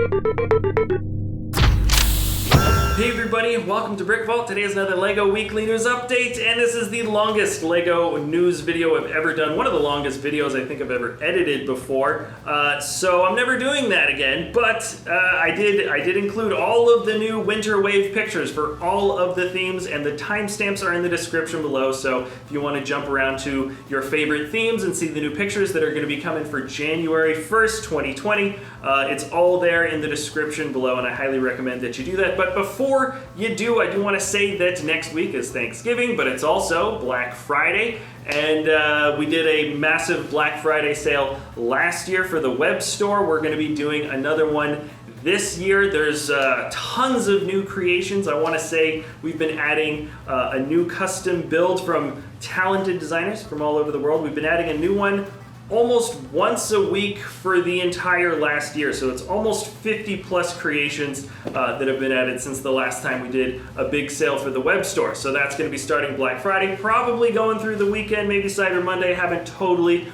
Hey everybody, welcome to BrickVault. Today is another LEGO Weekly News Update, and this is the longest LEGO news video I've ever done. One of the longest videos I think I've ever edited before. So I'm never doing that again, but I did include all of the new Winter Wave pictures for all of the themes, and the timestamps are in the description below, so if you want to jump around to your favorite themes and see the new pictures that are going to be coming for January 1st, 2020, it's all there in the description below, and I highly recommend that you do that. But before you do, I do want to say that next week is Thanksgiving, but it's also Black Friday, and we did a massive Black Friday sale last year for the web store. We're going to be doing another one this year. There's tons of new creations. I want to say we've been adding a new custom build from talented designers from all over the world. We've been adding a new one almost once a week for the entire last year. So it's almost 50 plus creations that have been added since the last time we did a big sale for the web store. So that's going to be starting Black Friday, probably going through the weekend, maybe Cyber Monday. Haven't totally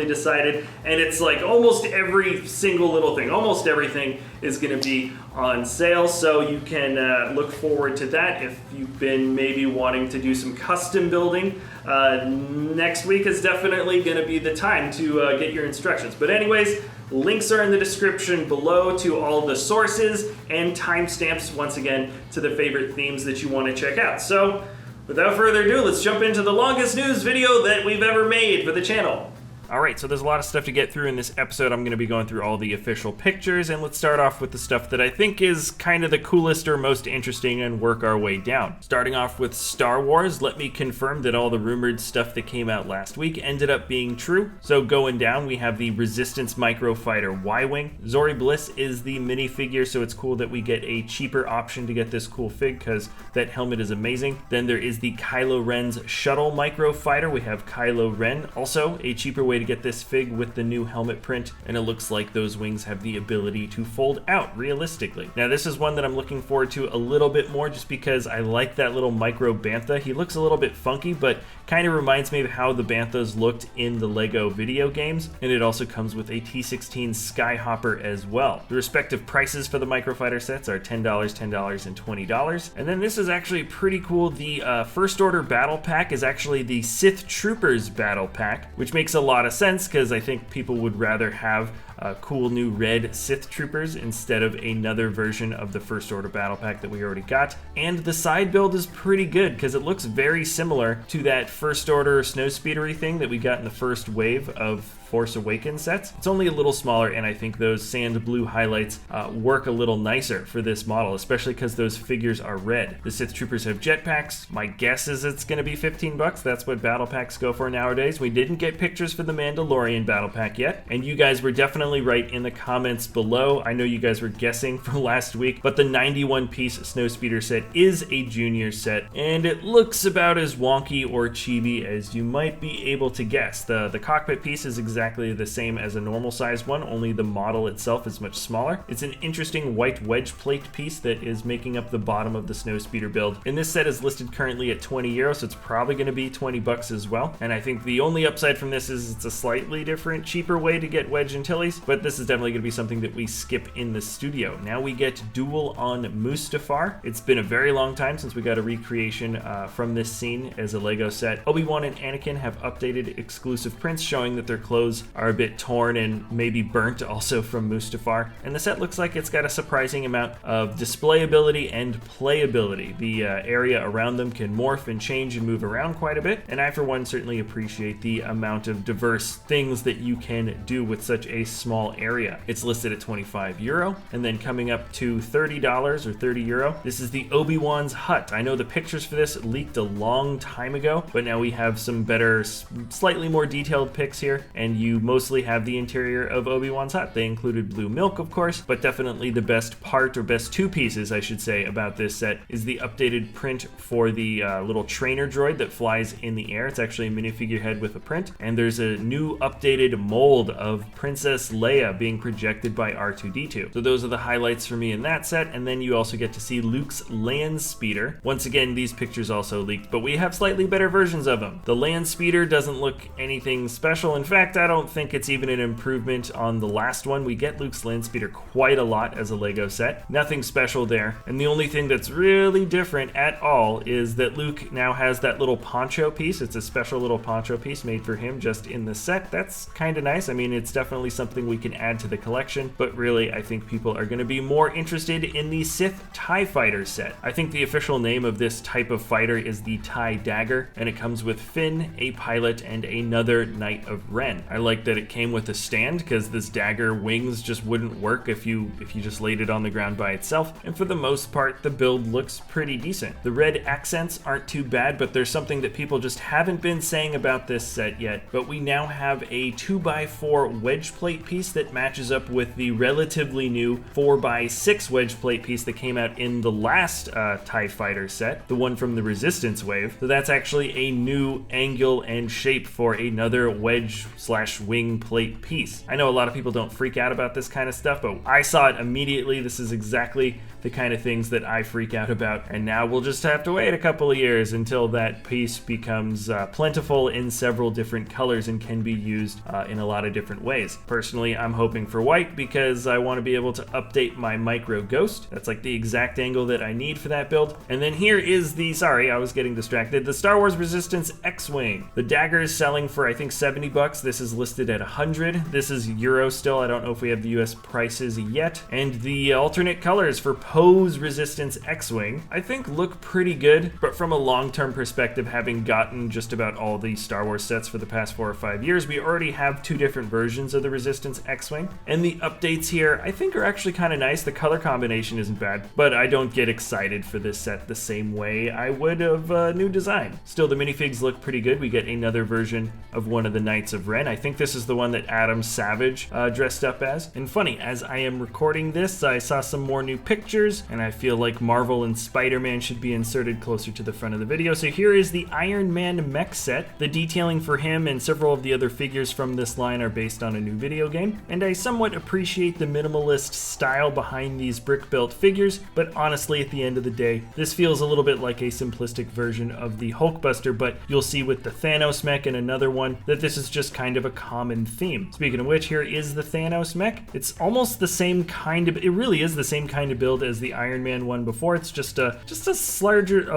decided. And it's like almost every single little thing, almost everything is going to be on sale. So you can look forward to that if you've been maybe wanting to do some custom building. Next week is definitely going to be the time to get your instructions. But anyways, links are in the description below to all the sources and timestamps, once again, to the favorite themes that you want to check out. So without further ado, let's jump into the longest news video that we've ever made for the channel. Alright, so there's a lot of stuff to get through in this episode. I'm going to be going through all the official pictures, and let's start off with the stuff that I think is kind of the coolest or most interesting and work our way down. Starting off with Star Wars, let me confirm that all the rumored stuff that came out last week ended up being true. So going down, we have the Resistance Microfighter Y-Wing. Zori Bliss is the minifigure, so it's cool that we get a cheaper option to get this cool fig, because that helmet is amazing. Then there is the Kylo Ren's Shuttle Microfighter. We have Kylo Ren, also a cheaper way to get this fig with the new helmet print, and it looks like those wings have the ability to fold out realistically. Now this is one that I'm looking forward to a little bit more, just because I like that little micro bantha. He looks a little bit funky, but kind of reminds me of how the banthas looked in the LEGO video games, and it also comes with a T16 Skyhopper as well. The respective prices for the microfighter sets are $10, $10, and $20. And then this is actually pretty cool. The First Order Battle Pack is actually the Sith Troopers Battle Pack, which makes a lot of sense, because I think people would rather have cool new red Sith Troopers instead of another version of the First Order Battle Pack that we already got. And the side build is pretty good, because it looks very similar to that First Order Snowspeedery thing that we got in the first wave of Force Awakens sets. It's only a little smaller, and I think those sand blue highlights work a little nicer for this model, especially because those figures are red. The Sith Troopers have jetpacks. My guess is it's going to be $15. That's what battle packs go for nowadays. We didn't get pictures for the Mandalorian battle pack yet, and you guys were definitely right in the comments below. I know you guys were guessing from last week, but the 91-piece Snowspeeder set is a junior set, and it looks about as wonky or chibi as you might be able to guess. The cockpit piece is exactly the same as a normal sized one, only the model itself is much smaller. It's an interesting white wedge plate piece that is making up the bottom of the Snowspeeder build. And this set is listed currently at €20, so it's probably going to be $20 as well. And I think the only upside from this is it's a slightly different, cheaper way to get Wedge Antilles, but this is definitely going to be something that we skip in the studio. Now we get Duel on Mustafar. It's been a very long time since we got a recreation from this scene as a LEGO set. Obi-Wan and Anakin have updated exclusive prints showing that their clothes are a bit torn and maybe burnt also from Mustafar, and the set looks like it's got a surprising amount of displayability and playability. The area around them can morph and change and move around quite a bit, and I for one certainly appreciate the amount of diverse things that you can do with such a small area. It's listed at €25, and then coming up to $30 or €30, this is the Obi-Wan's hut. I know the pictures for this leaked a long time ago, but now we have some better, slightly more detailed pics here, and you mostly have the interior of Obi-Wan's hut. They included blue milk, of course, but definitely the best part, or best two pieces, I should say, about this set is the updated print for the little trainer droid that flies in the air. It's actually a minifigure head with a print, and there's a new updated mold of Princess Leia being projected by R2-D2. So those are the highlights for me in that set, and then you also get to see Luke's land speeder. Once again, these pictures also leaked, but we have slightly better versions of them. The land speeder doesn't look anything special. In fact, I don't think it's even an improvement on the last one. We get Luke's land speeder quite a lot as a Lego set. Nothing special there. And the only thing that's really different at all is that Luke now has that little poncho piece. It's a special little poncho piece made for him just in the set. That's kind of nice. I mean, it's definitely something we can add to the collection, but really I think people are going to be more interested in the Sith TIE Fighter set. I think the official name of this type of fighter is the TIE Dagger, and it comes with Finn, a pilot, and another Knight of Ren. I like that it came with a stand because this dagger wings just wouldn't work if you just laid it on the ground by itself, and for the most part the build looks pretty decent. The red accents aren't too bad, but there's something that people just haven't been saying about this set yet. But we now have a 2x4 wedge plate piece that matches up with the relatively new 4x6 wedge plate piece that came out in the last TIE Fighter set, the one from the Resistance wave. So that's actually a new angle and shape for another wedge/wing plate piece. I know a lot of people don't freak out about this kind of stuff, but I saw it immediately. This is exactly the kind of things that I freak out about, and now we'll just have to wait a couple of years until that piece becomes plentiful in several different colors and can be used in a lot of different ways. Personally, I'm hoping for white because I want to be able to update my Micro Ghost. That's like the exact angle that I need for that build. And then here is the, sorry, I was getting distracted, the Star Wars Resistance X-Wing. The dagger is selling for I think $70. This is listed at 100. This is Euro still. I don't know if we have the US prices yet. And the alternate colors for Poe's Resistance X-Wing I think look pretty good, but from a long-term perspective, having gotten just about all the Star Wars sets for the past 4 or 5 years, we already have 2 different versions of the Resistance X-Wing, and the updates here I think are actually kind of nice. The color combination isn't bad, but I don't get excited for this set the same way I would of a new design. Still, the minifigs look pretty good. We get another version of one of the Knights of Ren. I think this is the one that Adam Savage dressed up as. And funny, as I am recording this, I saw some more new pictures, and I feel like Marvel and Spider-Man should be inserted closer to the front of the video. So here is the Iron Man mech set. The detailing for him and several of the other figures from this line are based on a new video game, and I somewhat appreciate the minimalist style behind these brick-built figures, but honestly, at the end of the day, this feels a little bit like a simplistic version of the Hulkbuster, but you'll see with the Thanos mech and another one that this is just kind of a common theme. Speaking of which, here is the Thanos mech. It's almost the same kind of, it really is the same kind of build as the Iron Man one before. It's just a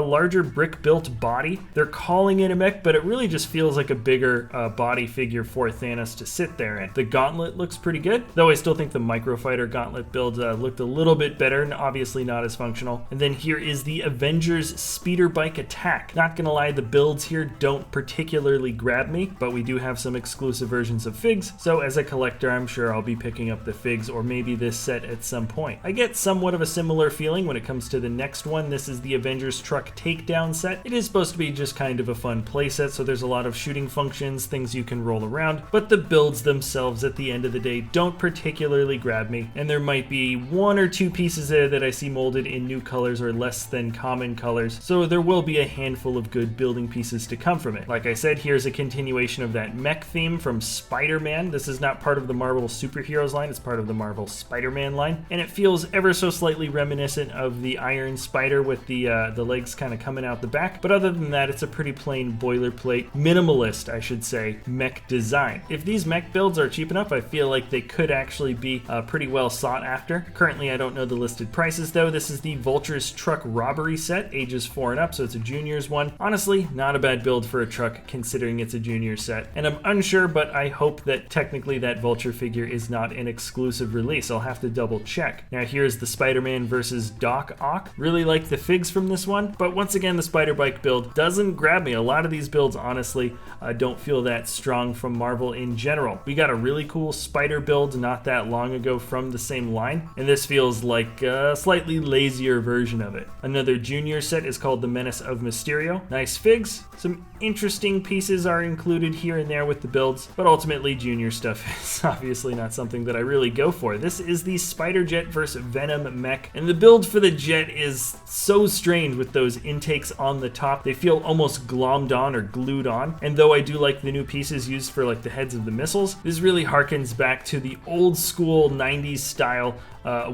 larger brick-built body. They're calling it a mech, but it really just feels like a bigger body figure for Thanos to sit there in. The gauntlet looks pretty good, though I still think the Microfighter gauntlet build looked a little bit better and obviously not as functional. And then here is the Avengers Speeder Bike Attack. Not gonna lie, the builds here don't particularly grab me, but we do have some exclusive versions of figs, so as a collector I'm sure I'll be picking up the figs or maybe this set at some point. I get somewhat of a similar feeling when it comes to the next one. This is the Avengers Truck Takedown set. It is supposed to be just kind of a fun playset, so there's a lot of shooting functions, things you can roll around, but the builds themselves at the end of the day don't particularly grab me, and there might be 1 or 2 pieces there that I see molded in new colors or less than common colors, so there will be a handful of good building pieces to come from it. Like I said, here's a continuation of that mech theme from Spider-Man. This is not part of the Marvel Superheroes line, it's part of the Marvel Spider-Man line, and it feels ever so slightly reminiscent of the Iron Spider with the legs kind of coming out the back, but other than that, it's a pretty plain boilerplate, minimalist, I should say, mech design. If these mech builds are cheap enough, I feel like they could actually be pretty well sought after. Currently, I don't know the listed prices though. This is the Vulture's Truck Robbery set, ages 4 and up, so it's a juniors one. Honestly, not a bad build for a truck considering it's a junior set, and I'm unsure, but I hope that technically that Vulture figure is not an exclusive release. I'll have to double check. Now here's the Spider-Man versus Doc Ock. Really like the figs from this one, but once again, the Spider Bike build doesn't grab me. A lot of these builds, honestly, don't feel that strong from Marvel in general. We got a really cool Spider build not that long ago from the same line, and this feels like a slightly lazier version of it. Another junior set is called the Menace of Mysterio. Nice figs. Some interesting pieces are included here and there with the builds, but ultimately junior stuff is obviously not something that I really go for. This is the Spider Jet vs. Venom mech, and the build for the jet is so strange with those intakes on the top. They feel almost glommed on or glued on, and though I do like the new pieces used for like the heads of the missiles, this really harkens back to the old school 90s style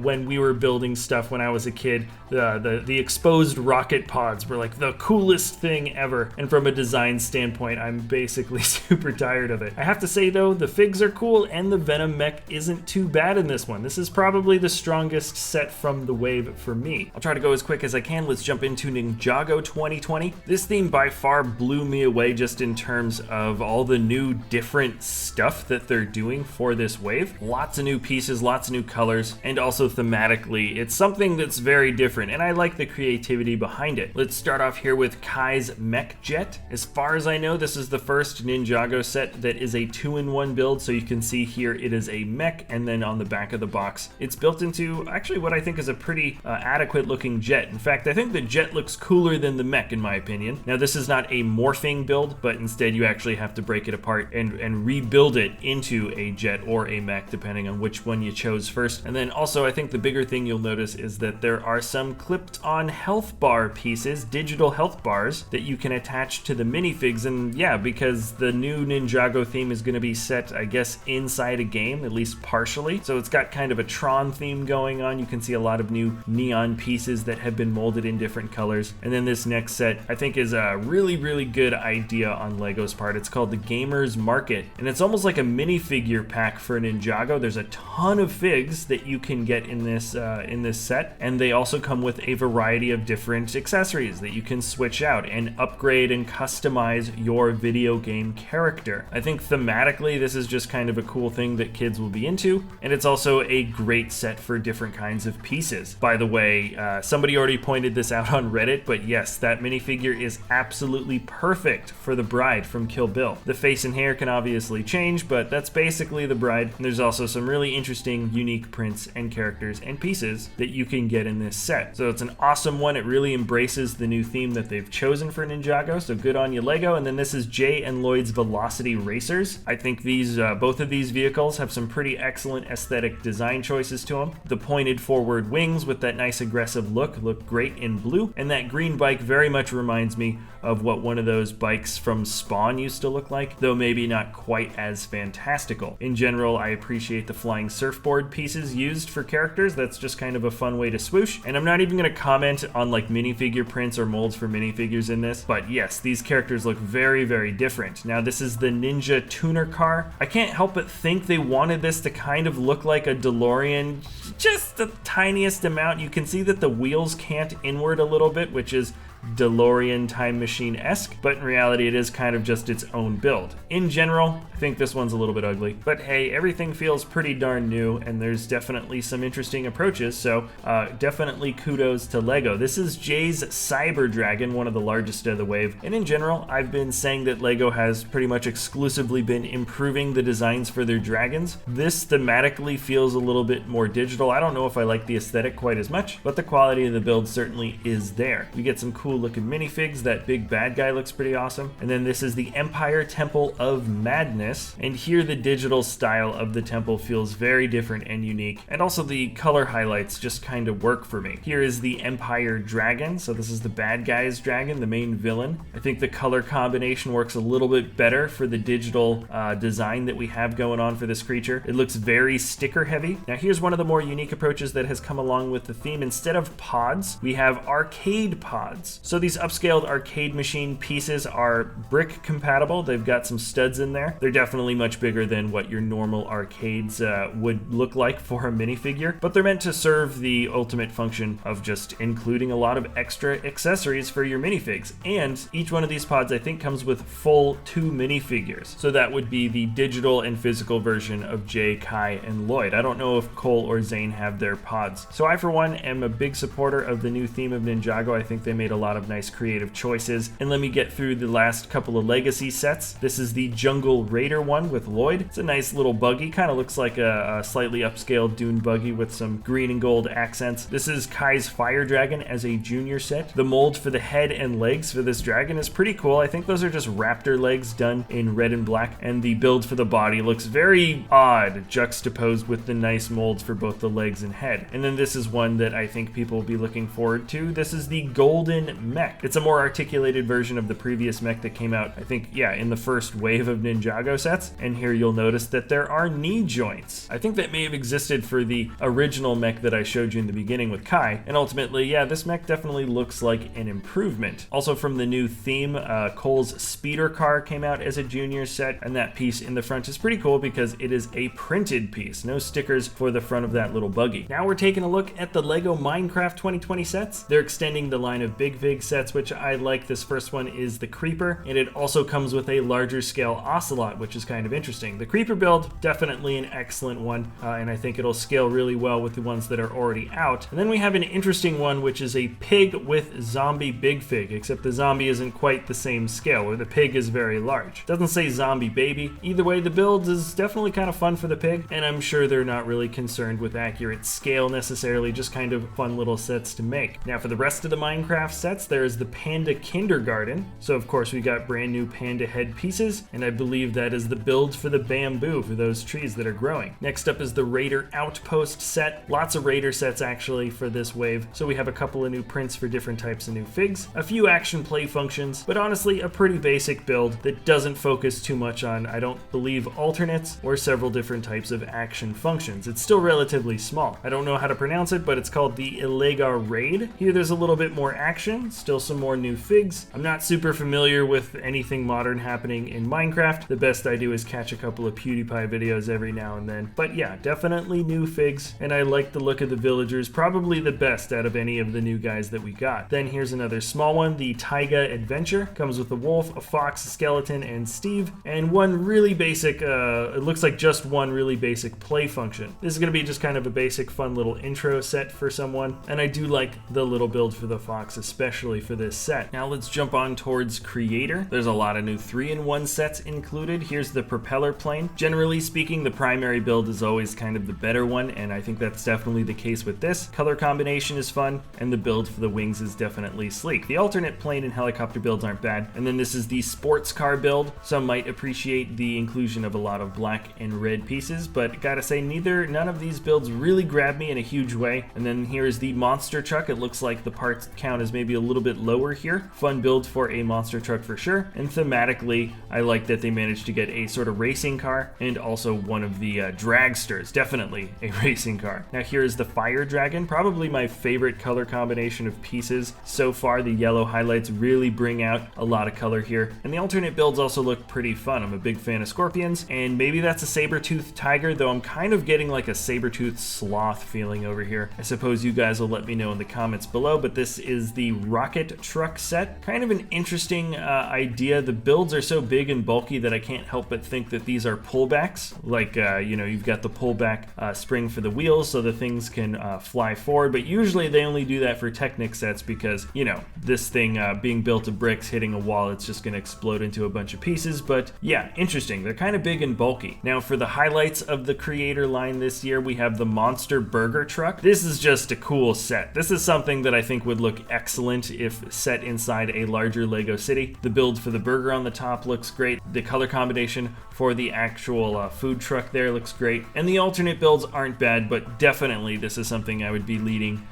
when we were building stuff when I was a kid. The exposed rocket pods were like the coolest thing ever, and from a design standpoint, I'm basically super tired of it. I have to say though, the figs are cool and the Venom mech isn't too bad in this one. This is probably the strongest set from the wave for me. I'll try to go as quick as I can. Let's jump into Ninjago 2020. This theme by far blew me away just in terms of all the new different stuff that they're doing for this wave. Lots of new pieces, lots of new colors, and also thematically, it's something that's very different, and I like the creativity behind it. Let's start off here with Kai's Mech Jet. As far as I know, this is the first Ninjago set that is a 2-in-1 build, so you can see here it is a mech, and then on the back of the box, it's built into actually what I think is a pretty adequate looking jet. In fact, I think the jet looks cooler than the mech in my opinion. Now this is not a morphing build, but instead you actually have to break it apart and rebuild it into a jet or a mech depending on which one you chose first. And then also I think the bigger thing you'll notice is that there are some clipped on health bar pieces, digital health bars that you can attach to the minifigs. And yeah, because the new Ninjago theme is going to be set, I guess, inside a game, at least partially. So it's got kind of a Tron theme going on. You can see a lot of new neon pieces that have been molded in different colors. And then this next set I think is a really, really good idea on Lego's part. It's called the Gamers Market, and it's almost like a minifigure pack for Ninjago. There's a ton of figs that you can get in this set, and they also come with a variety of different accessories that you can switch out and upgrade and customize your video game character. I think thematically this is just kind of a cool thing that kids will be into, and it's also a great set for different kinds of pieces. By the way, somebody already pointed this out on Reddit, but yes, that minifigure is absolutely perfect for the bride from Kill Bill. The face and hair can obviously change, but that's basically the bride. And there's also some really interesting, unique prints and characters and pieces that you can get in this set. So it's an awesome one. It really embraces the new theme that they've chosen for Ninjago, so good on you, Lego. And then this is Jay and Lloyd's Velocity Racers. I think these both of these vehicles have some pretty excellent aesthetic design choices to them. The pointed forward wings with that nice aggressive look great in blue, and that green bike very much reminds me of what one of those bikes from Spawn used to look like, though maybe not quite as fantastical. In general, I appreciate the flying surfboard pieces used for characters. That's just kind of a fun way to swoosh. And I'm not even going to comment on like minifigure prints or molds for minifigures in this, but yes, these characters look very, very different. Now this is the Ninja Tuner Car. I can't help but think they wanted this to kind of look like a DeLorean, just the tiniest amount. You can see that the wheels cant inward a little bit, which is DeLorean Time Machine-esque, but in reality it is kind of just its own build. In general, I think this one's a little bit ugly, but hey, everything feels pretty darn new, and there's definitely some interesting approaches, so definitely kudos to Lego. This is Jay's Cyber Dragon, one of the largest of the wave, and in general, I've been saying that Lego has pretty much exclusively been improving the designs for their dragons. This thematically feels a little bit more digital. I don't know if I like the aesthetic quite as much, but the quality of the build certainly is there. We get some cool looking minifigs. That big bad guy looks pretty awesome. And then this is the Empire Temple of Madness, and here the digital style of the temple feels very different and unique, and also the color highlights just kind of work for me. Here is the Empire Dragon, so this is the bad guy's dragon, the main villain. I think the color combination works a little bit better for the digital design that we have going on for this creature. It looks very sticker heavy. Now here's one of the more unique approaches that has come along with the theme. Instead of pods, we have arcade pods. So these upscaled arcade machine pieces are brick compatible. They've got some studs in there. They're definitely much bigger than what your normal arcades would look like for a minifigure, but they're meant to serve the ultimate function of just including a lot of extra accessories for your minifigs. And each one of these pods I think comes with full 2 minifigures. So that would be the digital and physical version of Jay, Kai, and Lloyd. I don't know if Cole or Zane have their pods. So I, for one, am a big supporter of the new theme of Ninjago. I think they made a lot of nice creative choices. And let me get through the last couple of legacy sets. This is the Jungle Raider one with Lloyd. It's a nice little buggy, kind of looks like a slightly upscaled dune buggy with some green and gold accents. This is Kai's Fire Dragon as a junior set. The mold for the head and legs for this dragon is pretty cool. I think those are just raptor legs done in red and black, and the build for the body looks very odd, juxtaposed with the nice molds for both the legs and head. And then this is one that I think people will be looking forward to. This is the Golden mech. It's a more articulated version of the previous mech that came out, I think, yeah, in the first wave of Ninjago sets. And here you'll notice that there are knee joints. I think that may have existed for the original mech that I showed you in the beginning with Kai. And ultimately, yeah, this mech definitely looks like an improvement. Also from the new theme, Cole's speeder car came out as a junior set, and that piece in the front is pretty cool because it is a printed piece. No stickers for the front of that little buggy. Now we're taking a look at the LEGO Minecraft 2020 sets. They're extending the line of BigVig sets, which I like. This first one is the Creeper, and it also comes with a larger scale Ocelot, which is kind of interesting. The Creeper build, definitely an excellent one, and I think it'll scale really well with the ones that are already out. And then we have an interesting one, which is a pig with zombie Big Fig, except the zombie isn't quite the same scale, where the pig is very large. Doesn't say zombie baby. Either way, the build is definitely kind of fun for the pig, and I'm sure they're not really concerned with accurate scale necessarily, just kind of fun little sets to make. Now for the rest of the Minecraft sets, there is the Panda Kindergarten. So of course we got brand new panda head pieces, and I believe that is the build for the bamboo for those trees that are growing. Next up is the Raider Outpost set. Lots of Raider sets actually for this wave. So we have a couple of new prints for different types of new figs, a few action play functions, but honestly a pretty basic build that doesn't focus too much on, I don't believe, alternates or several different types of action functions. It's still relatively small. I don't know how to pronounce it, but it's called the Ilega Raid. Here there's a little bit more action, still some more new figs. I'm not super familiar with anything modern happening in Minecraft. The best I do is catch a couple of PewDiePie videos every now and then. But yeah, definitely new figs, and I like the look of the villagers, probably the best out of any of the new guys that we got. Then here's another small one, the Taiga Adventure. Comes with a wolf, a fox, a skeleton, and Steve, and one really basic, it looks like just one really basic play function. This is going to be just kind of a basic fun little intro set for someone, and I do like the little build for the fox, especially for this set. Now let's jump on towards Creator. There's a lot of new 3-in-1 sets included. Here's the propeller plane. Generally speaking, the primary build is always kind of the better one, and I think that's definitely the case with this. Color combination is fun, and the build for the wings is definitely sleek. The alternate plane and helicopter builds aren't bad. And then this is the sports car build. Some might appreciate the inclusion of a lot of black and red pieces, but gotta say none of these builds really grab me in a huge way. And then here's the monster truck. It looks like the parts count is maybe a little bit lower here. Fun build for a monster truck for sure. And thematically, I like that they managed to get a sort of racing car and also one of the dragsters. Definitely a racing car. Now here's the fire dragon, probably my favorite color combination of pieces so far. The yellow highlights really bring out a lot of color here, and the alternate builds also look pretty fun. I'm a big fan of scorpions, and maybe that's a saber-toothed tiger, though I'm kind of getting like a saber-toothed sloth feeling over here. I suppose you guys will let me know in the comments below, but this is the rocket truck set. Kind of an interesting idea. The builds are so big and bulky that I can't help but think that these are pullbacks. Like, you know, you've got the pullback spring for the wheels so the things can fly forward, but usually they only do that for Technic sets because, you know, this thing being built of bricks hitting a wall, it's just going to explode into a bunch of pieces. But yeah, interesting. They're kind of big and bulky. Now for the highlights of the Creator line this year, we have the Monster Burger Truck. This is just a cool set. This is something that I think would look excellent if set inside a larger Lego city. The build for the burger on the top looks great. The color combination for the actual food truck there looks great. And the alternate builds aren't bad, but definitely this is something I would be leading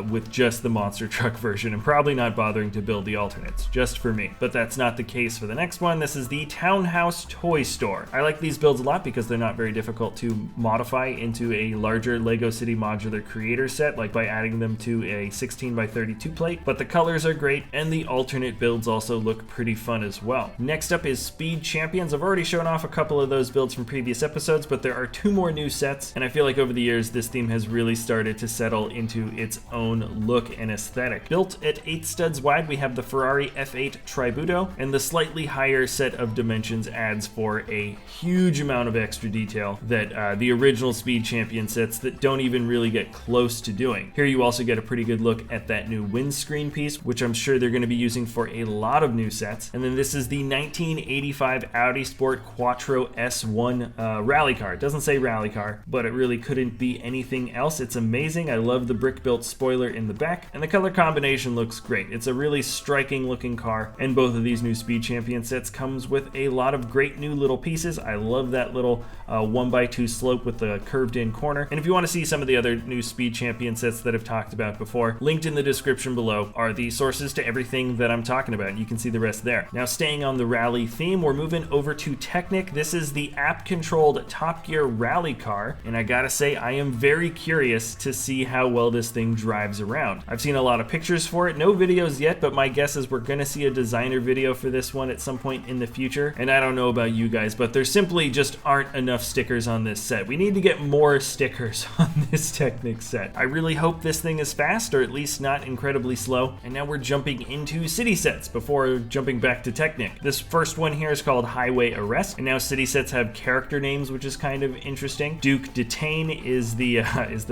with just the monster truck version and probably not bothering to build the alternates, just for me. But that's not the case for the next one. This is the Townhouse Toy Store. I like these builds a lot because they're not very difficult to modify into a larger Lego City Modular Creator set, like by adding them to a 16x32 plate, but the colors are great and the alternate builds also look pretty fun as well. Next up is Speed Champions. I've already shown off a couple of those builds from previous episodes, but there are 2 more new sets, and I feel like over the years this theme has really started to settle into its own look and aesthetic. Built at 8 studs wide, we have the Ferrari F8 Tributo, and the slightly higher set of dimensions adds for a huge amount of extra detail that the original Speed Champion sets that don't even really get close to doing. Here you also get a pretty good look at that new windscreen piece, which I'm sure they're going to be using for a lot of new sets. And then this is the 1985 Audi Sport Quattro S1 rally car. It doesn't say rally car, but it really couldn't be anything else. It's amazing. I love the brick-built spoiler in the back, and the color combination looks great. It's a really striking looking car, and both of these new Speed Champion sets comes with a lot of great new little pieces. I love that little 1x2 slope with the curved in corner. And if you want to see some of the other new Speed Champion sets that I've talked about before, linked in the description below are the sources to everything that I'm talking about. You can see the rest there. Now, staying on the rally theme, we're moving over to Technic. This is the app-controlled Top Gear rally car, and I gotta say, I am very curious to see how well this thing drives around. I've seen a lot of pictures for it, no videos yet, but my guess is we're gonna see a designer video for this one at some point in the future. And I don't know about you guys, but there simply just aren't enough stickers on this set. We need to get more stickers on this Technic set. I really hope this thing is fast, or at least not incredibly slow. And now we're jumping into city sets before jumping back to Technic. This first one here is called Highway Arrest, and now city sets have character names, which is kind of interesting. Duke Detain is the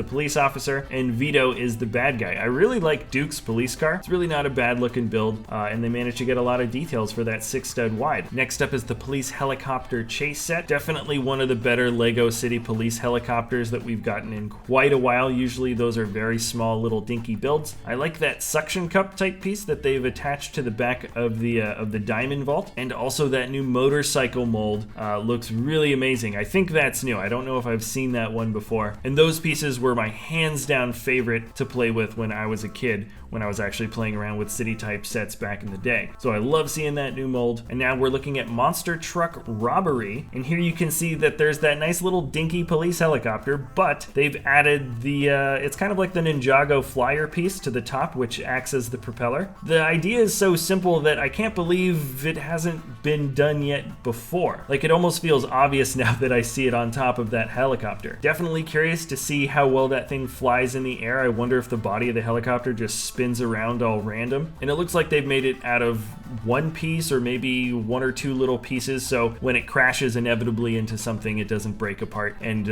police officer, and Vito is the bad guy. I really like Duke's police car. It's really not a bad looking build, and they managed to get a lot of details for that 6-stud wide. Next up is the police helicopter chase set. Definitely one of the better Lego City police helicopters that we've gotten in quite a while. Usually those are very small little dinky builds. I like that suction cup type piece that they've attached to the back of the diamond vault, and also that new motorcycle mold looks really amazing. I think that's new. I don't know if I've seen that one before. And those pieces were my hands down favorite to play with when I was a kid, when I was actually playing around with city type sets back in the day. So I love seeing that new mold. And now we're looking at Monster Truck Robbery, and here you can see that there's that nice little dinky police helicopter, but they've added the it's kind of like the Ninjago flyer piece to the top, which acts as the propeller. The idea is so simple that I can't believe it hasn't been done yet before. Like, it almost feels obvious now that I see it on top of that helicopter. Definitely curious to see how well that thing flies in the air. I wonder if the body of the helicopter just spins around all random. And it looks like they've made it out of one piece or maybe one or two little pieces, so when it crashes inevitably into something, it doesn't break apart and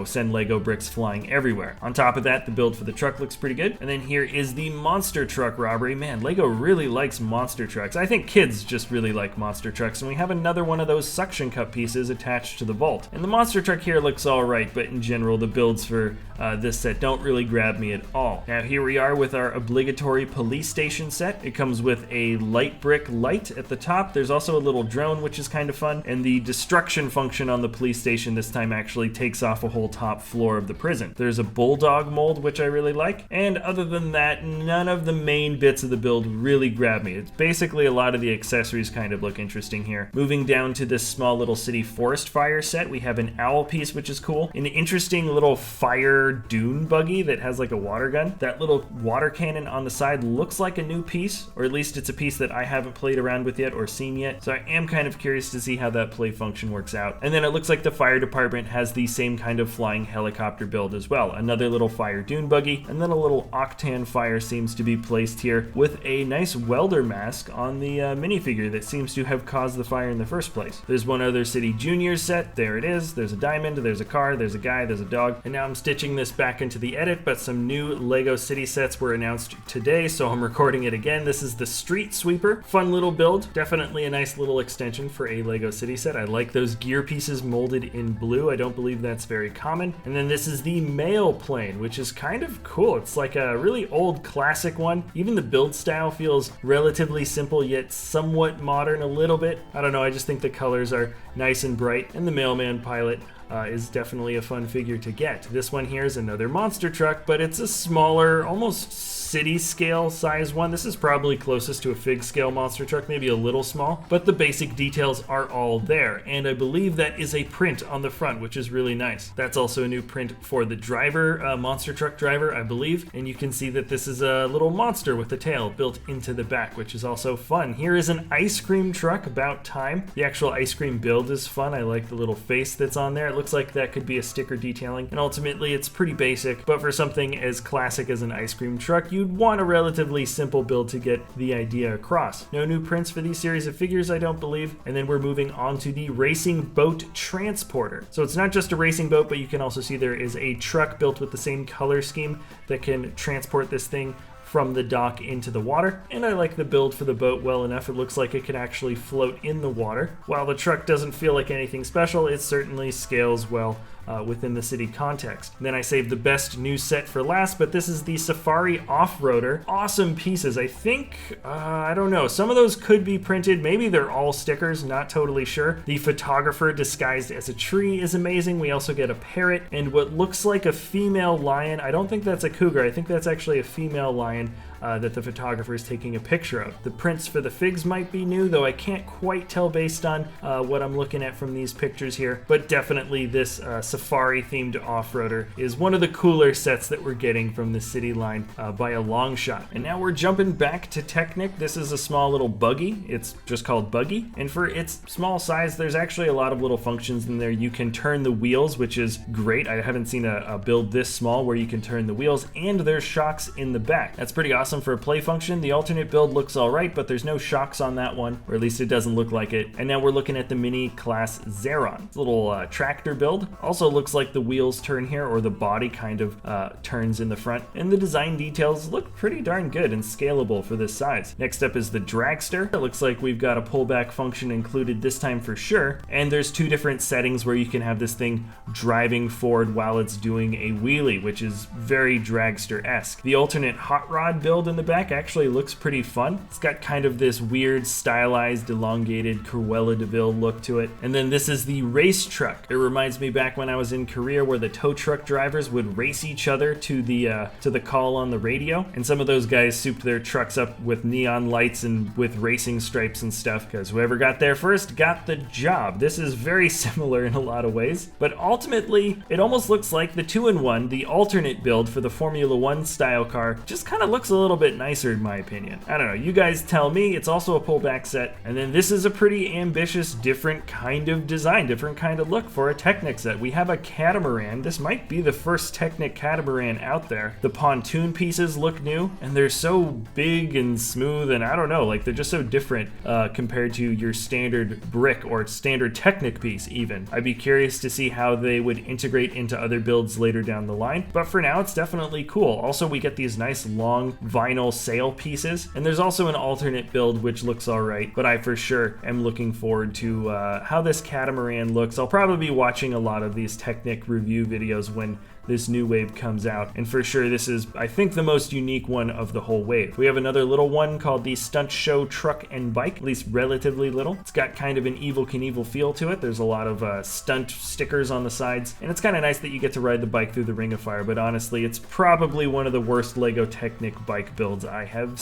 send Lego bricks flying everywhere. On top of that, the build for the truck looks pretty good. And then here is the Monster Truck Robbery. Man, Lego really likes monster trucks. I think kids just really like monster trucks, and we have another one of those suction cup pieces attached to the vault. And the monster truck here looks all right, but in general, the builds for this set don't really grab me at all. Now here we are with our obligatory police station set. It comes with a light brick light at the top. There's also a little drone, which is kind of fun, and the destruction function on the police station this time actually takes off a whole top floor of the prison. There's a bulldog mold, which I really like, and other than that, none of the main bits of the build really grab me. It's basically a lot of the accessories kind of look interesting here. Moving down to this small little city forest fire set, we have an owl piece, which is cool, an interesting little fire dune buggy that has like a water gun. That little water cannon on the side looks like a new piece, or at least it's a piece that I haven't played around with yet or seen yet, so I am kind of curious to see how that play function works out. And then it looks like the fire department has the same kind of flying helicopter build as well. Another little fire dune buggy, and then a little octane fire seems to be placed here with a nice welder mask on the minifigure that seems to have caused the fire in the first place. There's one other City Juniors set. There it is. There's a diamond, there's a car, there's a guy, there's a dog. And now I'm stitching this back into the edit, but some new Lego City sets were announced today, so I'm recording it again. This is the Street Sweeper. Fun little build. Definitely a nice little extension for a Lego City set. I like those gear pieces molded in blue. I don't believe that's very common. And then this is the Mail Plane, which is kind of cool. It's like a really old classic one. Even the build style feels relatively simple, yet somewhat modern a little bit. I don't know, I just think the colors are nice and bright, and the mailman pilot is definitely a fun figure to get. This one here is another monster truck, but it's a smaller, almost city scale size one. This is probably closest to a fig scale monster truck, maybe a little small, but the basic details are all there. And I believe that is a print on the front, which is really nice. That's also a new print for the driver, monster truck driver, I believe. And you can see that this is a little monster with a tail built into the back, which is also fun. Here is an ice cream truck, about time. The actual ice cream build is fun. I like the little face that's on there. It looks like that could be a sticker detailing, and ultimately it's pretty basic, but for something as classic as an ice cream truck, you'd want a relatively simple build to get the idea across. No new prints for these series of figures, I don't believe. And then we're moving on to the Racing Boat Transporter. So it's not just a racing boat, but you can also see there is a truck built with the same color scheme that can transport this thing from the dock into the water, and I like the build for the boat well enough. It looks like it can actually float in the water. While the truck doesn't feel like anything special, it certainly scales well within the city context. And then I saved the best new set for last, but this is the Safari Off-Roader. Awesome pieces. I think, I don't know, some of those could be printed. Maybe they're all stickers, not totally sure. The photographer disguised as a tree is amazing. We also get a parrot and what looks like a female lion. I don't think that's a cougar. I think that's actually a female lion that the photographer is taking a picture of. The prints for the figs might be new, though I can't quite tell based on what I'm looking at from these pictures here, but definitely this safari themed off-roader is one of the cooler sets that we're getting from the city line by a long shot. And now we're jumping back to Technic. This is a small little buggy. It's just called Buggy, and for its small size there's actually a lot of little functions in there. You can turn the wheels, which is great. I haven't seen a build this small where you can turn the wheels, and there's shocks in the back. That's pretty awesome for a play function. The alternate build looks alright, but there's no shocks on that one, or at least it doesn't look like it. And now we're looking at the mini class Zeron. It's a little tractor build. Also looks like the wheels turn here, or the body kind of turns in the front. And the design details look pretty darn good and scalable for this size. Next up is the dragster. It looks like we've got a pullback function included this time for sure. And there's two different settings where you can have this thing driving forward while it's doing a wheelie, which is very dragster-esque. The alternate hot rod build in the back actually looks pretty fun. It's got kind of this weird stylized elongated Cruella de Vil look to it. And then this is the race truck. It reminds me back when I was in Korea where the tow truck drivers would race each other to the call on the radio, and some of those guys souped their trucks up with neon lights and with racing stripes and stuff, because whoever got there first got the job. This is very similar in a lot of ways, but ultimately it almost looks like the 2-in-1, the alternate build for the Formula 1 style car, just kind of looks a little bit nicer in my opinion. I don't know, you guys tell me. It's also a pullback set, and then this is a pretty ambitious, different kind of design, different kind of look for a Technic set. We have a catamaran. This might be the first Technic catamaran out there. The pontoon pieces look new, and they're so big and smooth, and I don't know, like they're just so different compared to your standard brick or standard Technic piece even. I'd be curious to see how they would integrate into other builds later down the line, but for now it's definitely cool. Also, we get these nice long vinyl sail pieces, and there's also an alternate build which looks alright, but I for sure am looking forward to how this catamaran looks. I'll probably be watching a lot of these Technic review videos when this new wave comes out, and for sure this is, I think, the most unique one of the whole wave. We have another little one called the Stunt Show Truck and Bike, at least relatively little. It's got kind of an Evel Knievel feel to it. There's a lot of stunt stickers on the sides, and it's kind of nice that you get to ride the bike through the Ring of Fire, but honestly it's probably one of the worst Lego Technic bike builds I have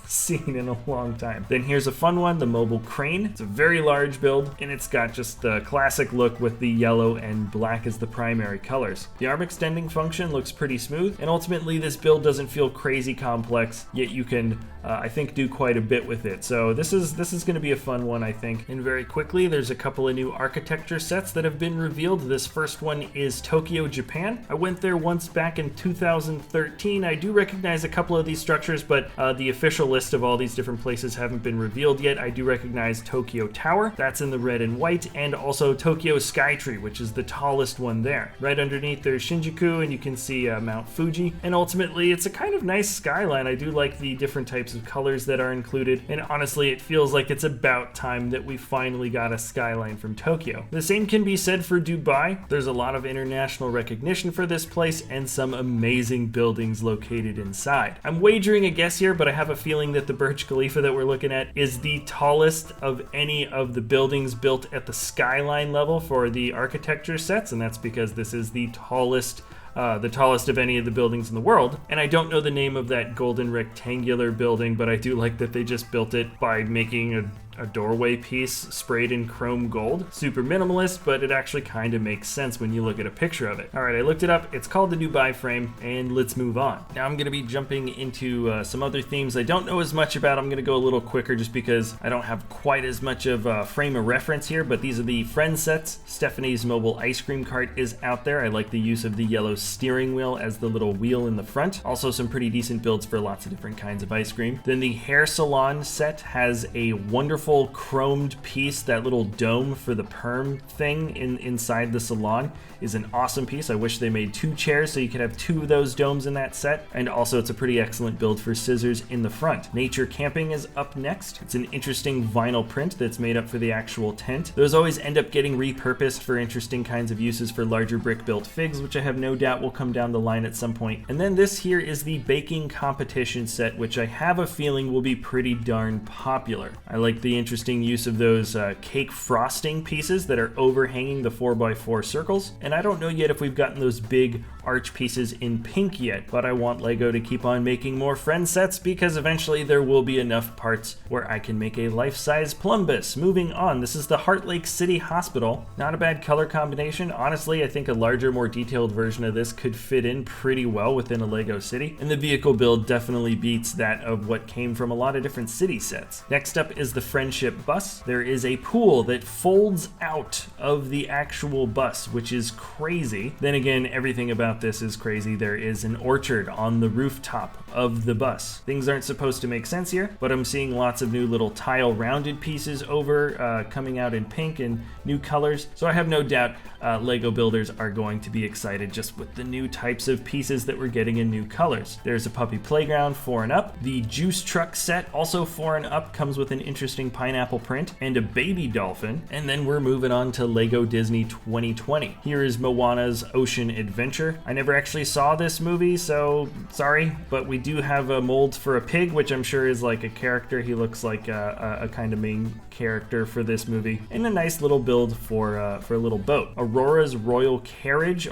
seen in a long time. Then here's a fun one, the mobile crane. It's a very large build, and it's got just the classic look with the yellow and black as the primary colors. The arm extending function looks pretty smooth, and ultimately this build doesn't feel crazy complex, yet you can I think do quite a bit with it. So this is going to be a fun one, I think. And very quickly, there's a couple of new architecture sets that have been revealed. This first one is Tokyo, Japan. I went there once back in 2013. I do recognize a couple of these structures, but the official list of all these different places haven't been revealed yet. I do recognize Tokyo Tower, that's in the red and white, and also Tokyo Skytree, which is the tallest one there. Right underneath there's Shinjuku, and you can see Mount Fuji, and ultimately it's a kind of nice skyline. I do like the different types of colors that are included, and honestly it feels like it's about time that we finally got a skyline from Tokyo. The same can be said for Dubai. There's a lot of international recognition for this place and some amazing buildings located inside. I'm wagering a guess here, but I have a feeling that the Burj Khalifa that we're looking at is the tallest of any of the buildings built at the skyline level for the architecture sets, and that's because this is the tallest of any of the buildings in the world. And I don't know the name of that golden rectangular building, but I do like that they just built it by making a doorway piece sprayed in chrome gold. Super minimalist, but it actually kind of makes sense when you look at a picture of it. All right, I looked it up. It's called the Dubai frame, and let's move on. Now I'm going to be jumping into some other themes I don't know as much about. I'm going to go a little quicker just because I don't have quite as much of a frame of reference here, but these are the Friend sets. Stephanie's mobile ice cream cart is out there. I like the use of the yellow steering wheel as the little wheel in the front. Also some pretty decent builds for lots of different kinds of ice cream. Then the hair salon set has a wonderful beautiful chromed piece, that little dome for the perm thing inside the salon is an awesome piece. I wish they made 2 chairs so you could have 2 of those domes in that set. And also it's a pretty excellent build for scissors in the front. Nature Camping is up next. It's an interesting vinyl print that's made up for the actual tent. Those always end up getting repurposed for interesting kinds of uses for larger brick built figs, which I have no doubt will come down the line at some point. And then this here is the baking competition set, which I have a feeling will be pretty darn popular. I like the interesting use of those cake frosting pieces that are overhanging the 4x4 circles. And I don't know yet if we've gotten those big arch pieces in pink yet, but I want LEGO to keep on making more friend sets because eventually there will be enough parts where I can make a life-size Plumbus. Moving on, this is the Heart Lake City Hospital. Not a bad color combination. Honestly, I think a larger, more detailed version of this could fit in pretty well within a LEGO city, and the vehicle build definitely beats that of what came from a lot of different city sets. Next up is the Friendship Bus. There is a pool that folds out of the actual bus, which is crazy. Then again, everything about this is crazy. There is an orchard on the rooftop of the bus. Things aren't supposed to make sense here, but I'm seeing lots of new little tile rounded pieces coming out in pink and new colors. So I have no doubt LEGO builders are going to be excited just with the new types of pieces that we're getting in new colors. There's a puppy playground 4 and up. The juice truck set, also 4 and up, comes with an interesting pineapple print and a baby dolphin. And then we're moving on to LEGO Disney 2020. Here is Moana's Ocean Adventure. I never actually saw this movie, so sorry, but we do have a mold for a pig, which I'm sure is like a character. He looks like a kind of main character for this movie, and a nice little build for a little boat. Aurora's Royal Carriage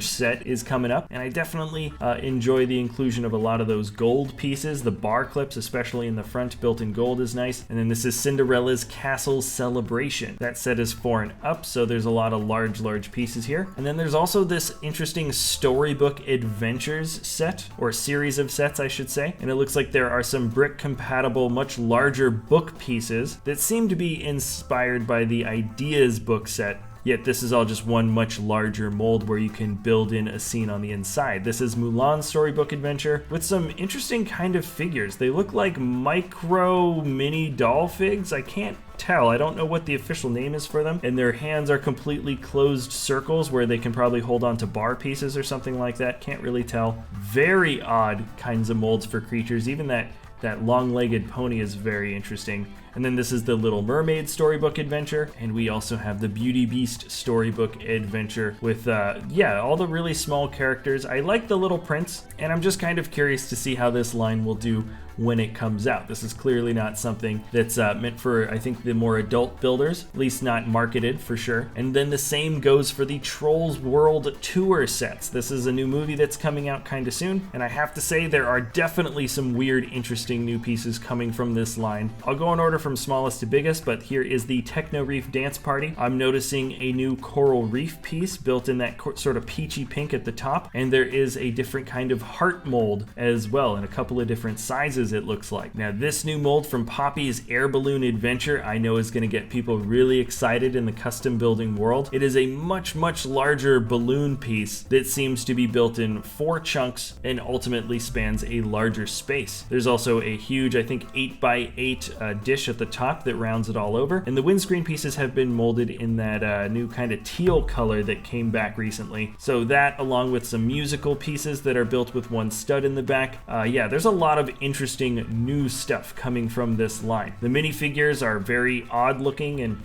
set is coming up, and I definitely enjoy the inclusion of a lot of those gold pieces. The bar clips, especially in the front, built in gold, is nice. And then this is Cinderella's Castle Celebration. That set is 4 and up, so there's a lot of large pieces here. And then there's also this interesting Storybook Adventures set, or series of sets, I should say. And it looks like there are some brick compatible, much larger book pieces that seem to be inspired by the Ideas book set. Yet this is all just one much larger mold where you can build in a scene on the inside. This is Mulan's Storybook Adventure with some interesting kind of figures. They look like micro mini doll figs. I can't tell. I don't know what the official name is for them. And their hands are completely closed circles where they can probably hold on to bar pieces or something like that. Can't really tell. Very odd kinds of molds for creatures. Even that long-legged pony is very interesting. And then this is the Little Mermaid Storybook Adventure, and we also have the Beauty Beast Storybook Adventure with, all the really small characters. I like the little prints, and I'm just kind of curious to see how this line will do when it comes out. This is clearly not something that's meant for, I think, the more adult builders, at least not marketed for sure. And then the same goes for the Trolls World Tour sets. This is a new movie that's coming out kind of soon, and I have to say there are definitely some weird, interesting new pieces coming from this line. I'll go in order from smallest to biggest, but here is the Techno Reef Dance Party. I'm noticing a new coral reef piece built in that sort of peachy pink at the top, and there is a different kind of heart mold as well, in a couple of different sizes it looks like. Now this new mold from Poppy's Air Balloon Adventure I know is going to get people really excited in the custom building world. It is a much larger balloon piece that seems to be built in 4 chunks and ultimately spans a larger space. There's also a huge, I think 8x8 dish at the top that rounds it all over, and the windscreen pieces have been molded in that new kind of teal color that came back recently. So that, along with some musical pieces that are built with 1 stud in the back, there's a lot of interesting new stuff coming from this line. The minifigures are very odd looking and,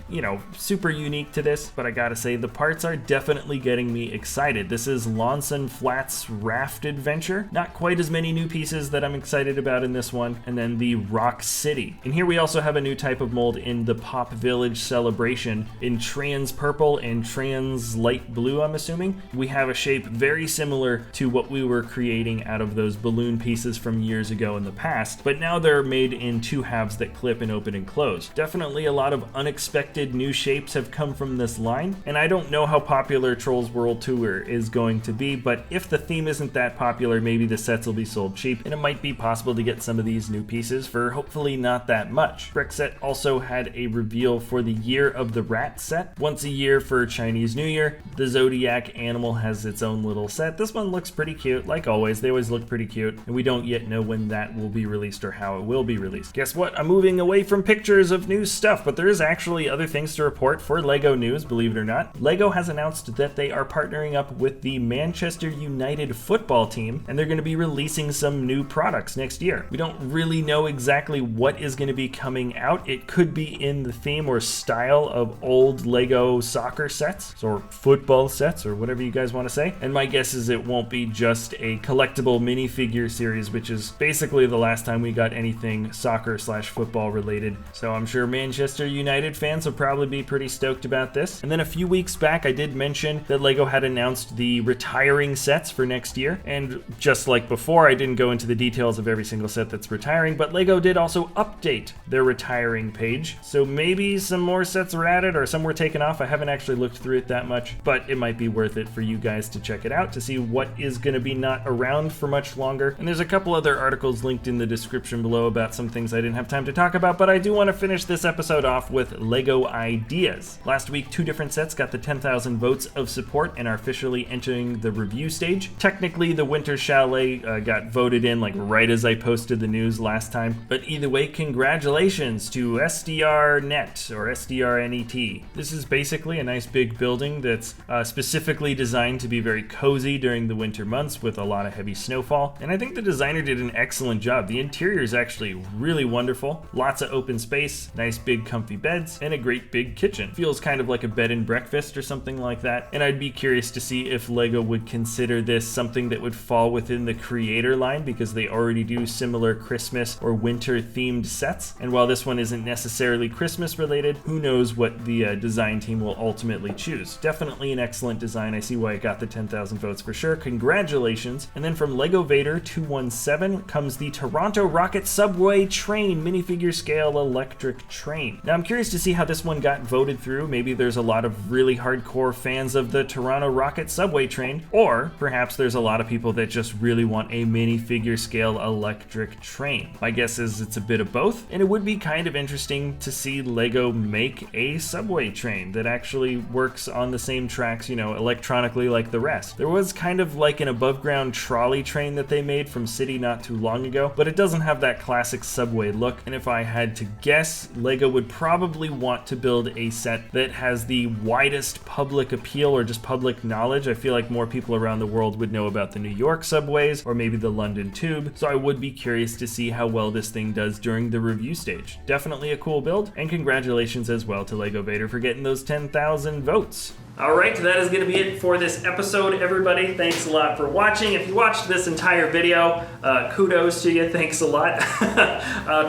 super unique to this, but I gotta say the parts are definitely getting me excited. This is Lonson Flats Raft Adventure. Not quite as many new pieces that I'm excited about in this one. And then the Rock City. And here we also have a new type of mold in the Pop Village Celebration in trans purple and trans light blue, I'm assuming. We have a shape very similar to what we were creating out of those balloon pieces from years ago in the past, but now they're made in 2 halves that clip and open and close. Definitely a lot of unexpected new shapes have come from this line, and I don't know how popular Trolls World Tour is going to be, but if the theme isn't that popular, maybe the sets will be sold cheap, and it might be possible to get some of these new pieces for hopefully not that much. Park set also had a reveal for the Year of the Rat set. Once a year for Chinese New Year, the Zodiac animal has its own little set. This one looks pretty cute, like always. They always look pretty cute, and we don't yet know when that will be released or how it will be released. Guess what? I'm moving away from pictures of new stuff, but there is actually other things to report for LEGO news, believe it or not. LEGO has announced that they are partnering up with the Manchester United football team, and they're going to be releasing some new products next year. We don't really know exactly what is going to be coming out. It could be in the theme or style of old LEGO soccer sets, or football sets, or whatever you guys want to say. And my guess is it won't be just a collectible minifigure series, which is basically the last time we got anything soccer/football related. So I'm sure Manchester United fans will probably be pretty stoked about this. And then a few weeks back, I did mention that LEGO had announced the retiring sets for next year. And just like before, I didn't go into the details of every single set that's retiring, but LEGO did also update their retiring page. So maybe some more sets were added or some were taken off. I haven't actually looked through it that much, but it might be worth it for you guys to check it out to see what is going to be not around for much longer. And there's a couple other articles linked in the description below about some things I didn't have time to talk about, but I do want to finish this episode off with LEGO ideas. Last week, 2 different sets got the 10,000 votes of support and are officially entering the review stage. Technically, the Winter Chalet got voted in like right as I posted the news last time, but either way, congratulations to SDRnet or SDRNET. This is basically a nice big building that's specifically designed to be very cozy during the winter months with a lot of heavy snowfall, and I think the designer did an excellent job. The interior is actually really wonderful. Lots of open space, nice big comfy beds, and a great big kitchen. Feels kind of like a bed and breakfast or something like that, and I'd be curious to see if LEGO would consider this something that would fall within the creator line, because they already do similar Christmas or winter themed sets. And while this one isn't necessarily Christmas related, who knows what the design team will ultimately choose. Definitely an excellent design. I see why it got the 10,000 votes for sure. Congratulations. And then from Lego Vader 217 comes the Toronto Rocket Subway Train minifigure scale electric train. Now I'm curious to see how this one got voted through. Maybe there's a lot of really hardcore fans of the Toronto Rocket Subway Train, or perhaps there's a lot of people that just really want a minifigure scale electric train. My guess is it's a bit of both, and it would be kind of interesting to see LEGO make a subway train that actually works on the same tracks, you know, electronically like the rest. There was kind of like an above ground trolley train that they made from City not too long ago, but it doesn't have that classic subway look. And if I had to guess, LEGO would probably want to build a set that has the widest public appeal or just public knowledge. I feel like more people around the world would know about the New York subways or maybe the London Tube, so I would be curious to see how well this thing does during the review stage. Definitely a cool build, and congratulations as well to LEGO Vader for getting those 10,000 votes. Alright, that is going to be it for this episode, everybody. Thanks a lot for watching. If you watched this entire video, kudos to you. Thanks a lot.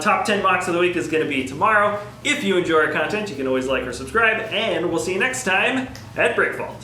Top 10 box of the week is going to be tomorrow. If you enjoy our content, you can always like or subscribe, and we'll see you next time at BrickVault.